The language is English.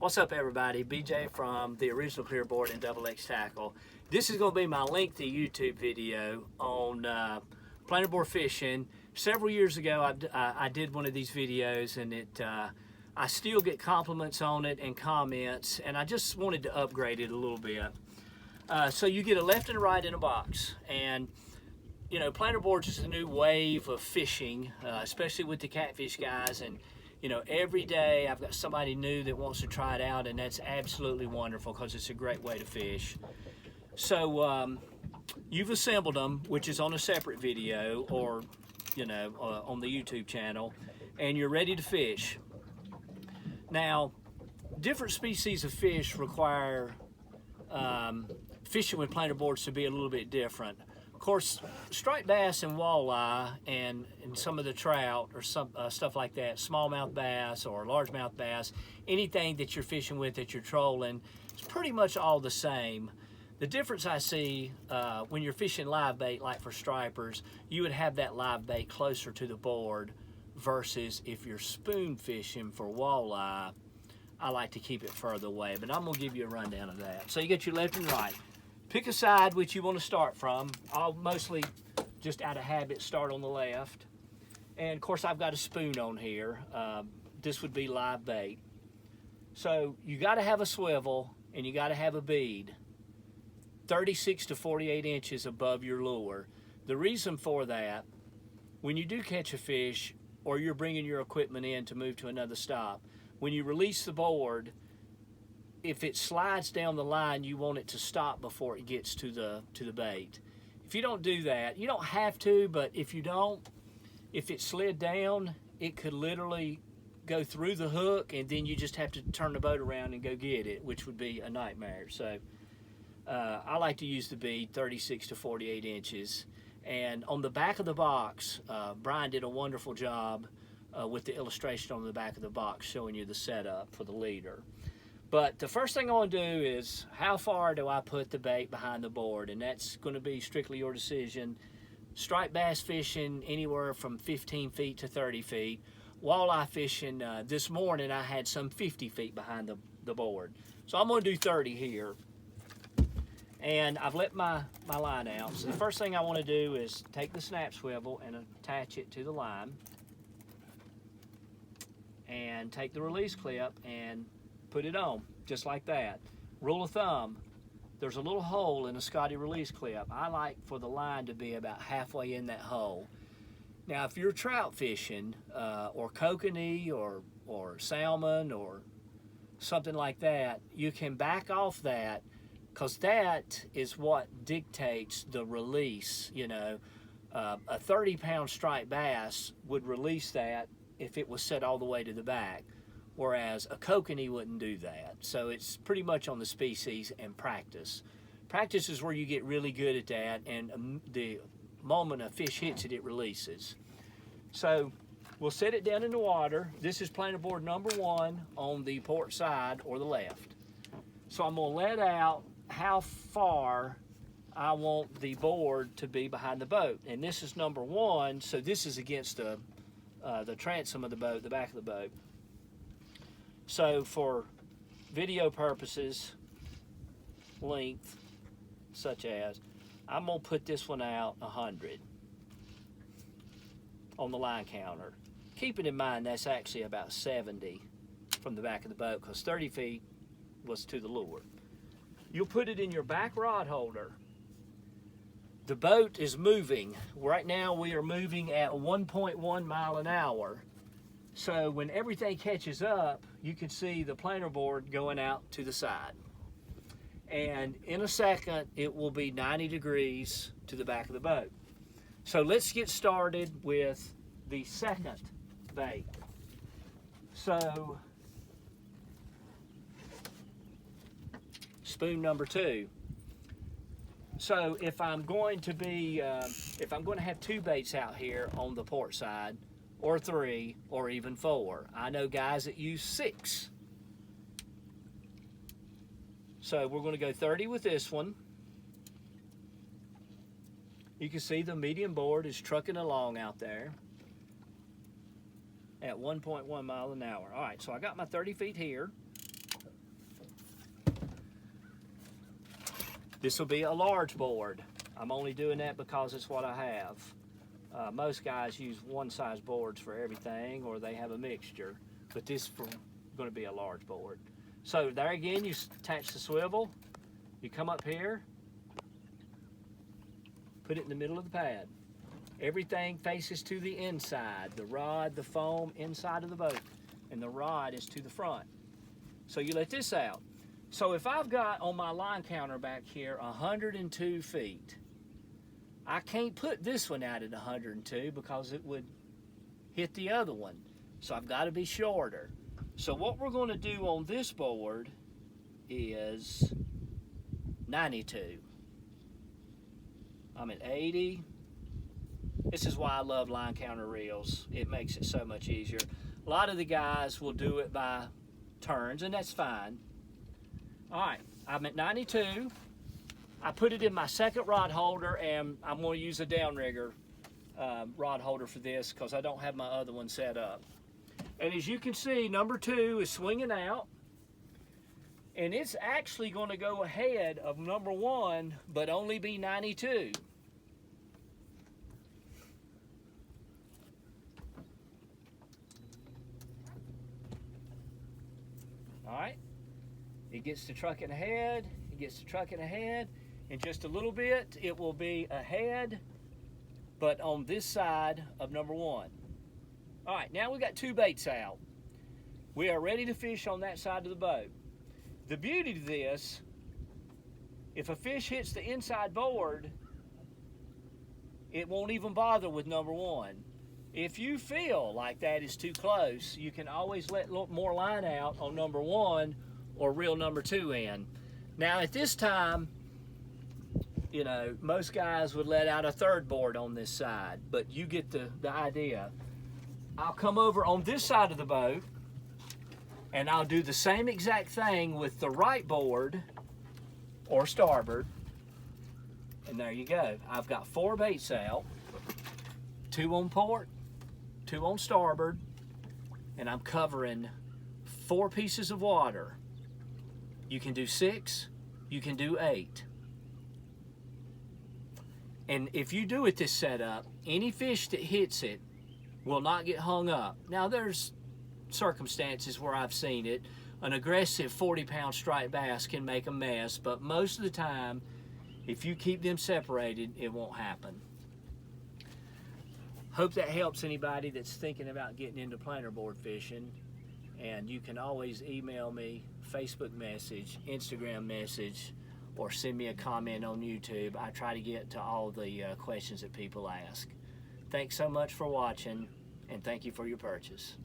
What's up, everybody? BJ from the Original Clearboard and Double X Tackle. This is going to be my lengthy YouTube video on planer board fishing. Several years ago, I did one of these videos, and I still get compliments on it and comments, and I just wanted to upgrade it a little bit. So you get a left and a right in a box, and you know, planer boards is a new wave of fishing, especially with the catfish guys, and you know, every day I've got somebody new that wants to try it out, and that's absolutely wonderful because it's a great way to fish. So you've assembled them, which is on a separate video, or you know, on the YouTube channel, and you're ready to fish. Now, different species of fish require fishing with planer boards to be a little bit different. Of course, striped bass and walleye and some of the trout or some stuff like that, smallmouth bass or largemouth bass, anything that you're fishing with that you're trolling, it's pretty much all the same. The difference I see when you're fishing live bait, like for stripers, you would have that live bait closer to the board versus if you're spoon fishing for walleye, I like to keep it further away, but I'm gonna give you a rundown of that. So you get your left and right. Pick a side which you want to start from. I'll mostly, just out of habit, start on the left. And of course I've got a spoon on here. This would be live bait. So you got to have a swivel and you got to have a bead 36 to 48 inches above your lure. The reason for that, when you do catch a fish or you're bringing your equipment in to move to another stop, when you release the board, if it slides down the line, you want it to stop before it gets to the bait. If you don't do that, you don't have to, but if you don't, if it slid down, it could literally go through the hook, and then you just have to turn the boat around and go get it, which would be a nightmare. So I like to use the bead 36 to 48 inches. And on the back of the box, Brian did a wonderful job with the illustration on the back of the box showing you the setup for the leader. But the first thing I want to do is, how far do I put the bait behind the board? And that's going to be strictly your decision. Striped bass fishing anywhere from 15 feet to 30 feet. Walleye fishing, this morning I had some 50 feet behind the board. So I'm going to do 30 here. And I've let my line out. So the first thing I want to do is take the snap swivel and attach it to the line. And take the release clip and put it on, just like that. Rule of thumb, there's a little hole in the Scotty release clip. I like for the line to be about halfway in that hole. Now, if you're trout fishing, or kokanee, or salmon, or something like that, you can back off that, because that is what dictates the release. You know, a 30-pound striped bass would release that if it was set all the way to the back, whereas a kokanee wouldn't do that. So it's pretty much on the species and practice. Practice is where you get really good at that, and the moment a fish hits it, it releases. So we'll set it down in the water. This is planer board number 1 on the port side or the left. So I'm gonna let out how far I want the board to be behind the boat. And this is number 1, so this is against the transom of the boat, the back of the boat. So for video purposes, length, such as, I'm gonna put this one out 100 on the line counter. Keeping in mind that's actually about 70 from the back of the boat, because 30 feet was to the lure. You'll put it in your back rod holder. The boat is moving. Right now we are moving at 1.1 mile an hour. So when everything catches up, you can see the planer board going out to the side. And in a second, it will be 90 degrees to the back of the boat. So let's get started with the second bait. So, spoon number 2. So if I'm going to have 2 baits out here on the port side, or 3, or even 4. I know guys that use 6. So we're going to go 30 with this one. You can see the medium board is trucking along out there at 1.1 mile an hour. All right, so I got my 30 feet here. This will be a large board. I'm only doing that because it's what I have. Most guys use one size boards for everything, or they have a mixture, but this is going to be a large board. So there again, you attach the swivel, you come up here, put it in the middle of the pad. Everything faces to the inside. The rod, the foam, inside of the boat, and the rod is to the front. So you let this out. So if I've got on my line counter back here 102 feet, I can't put this one out at 102 because it would hit the other one. So I've got to be shorter. So what we're going to do on this board is 92. I'm at 80. This is why I love line counter reels. It makes it so much easier. A lot of the guys will do it by turns, and that's fine. All right, I'm at 92. I put it in my second rod holder, and I'm going to use a downrigger rod holder for this because I don't have my other one set up. And as you can see, number 2 is swinging out, and it's actually going to go ahead of number 1, but only be 92. All right, it gets to trucking ahead, it gets to trucking ahead. In just a little bit, it will be ahead, but on this side of number 1. All right, now we got 2 baits out. We are ready to fish on that side of the boat. The beauty of this, if a fish hits the inside board, it won't even bother with number 1. If you feel like that is too close, you can always let more line out on number 1 or reel number 2 in. Now at this time, you know, most guys would let out a 3rd board on this side, but you get the idea. I'll come over on this side of the boat and I'll do the same exact thing with the right board or starboard. And there you go. I've got 4 baits out, 2 on port, 2 on starboard, and I'm covering 4 pieces of water. You can do 6, you can do 8. And if you do it this setup, any fish that hits it will not get hung up. Now there's circumstances where I've seen it. An aggressive 40-pound striped bass can make a mess, but most of the time, if you keep them separated, it won't happen. Hope that helps anybody that's thinking about getting into planer board fishing. And you can always email me, Facebook message, Instagram message, or send me a comment on YouTube. I try to get to all the questions that people ask. Thanks so much for watching, and thank you for your purchase.